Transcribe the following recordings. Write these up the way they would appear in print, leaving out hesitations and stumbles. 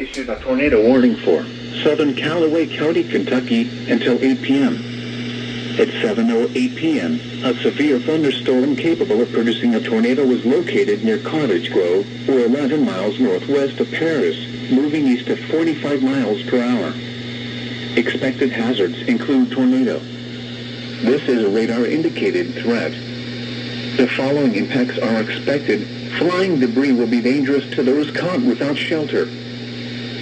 issued a tornado warning for southern Callaway County, Kentucky until 8 p.m. At 7:08 p.m., a severe thunderstorm capable of producing a tornado was located near Cottage Grove, or 11 miles northwest of Paris, moving east at 45 miles per hour. Expected hazards include tornado. This is a radar-indicated threat. The following impacts are expected. Flying debris will be dangerous to those caught without shelter.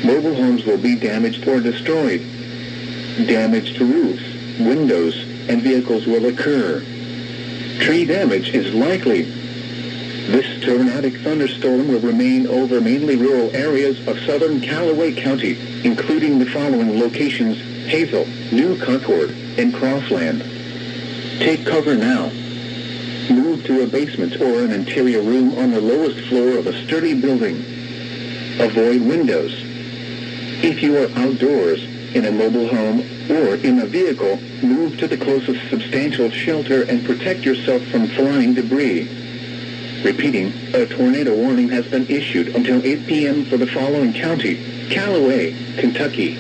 Mobile homes will be damaged or destroyed. Damage to roofs, windows, and vehicles will occur. Tree damage is likely. This tornadic thunderstorm will remain over mainly rural areas of southern Callaway County, including the following locations: Hazel, New Concord, and Crossland. Take cover now. Move to a basement or an interior room on the lowest floor of a sturdy building. Avoid windows. If you are outdoors, in a mobile home, or in a vehicle, move to the closest substantial shelter and protect yourself from flying debris. Repeating, a tornado warning has been issued until 8 p.m. for the following county: Callaway, Kentucky,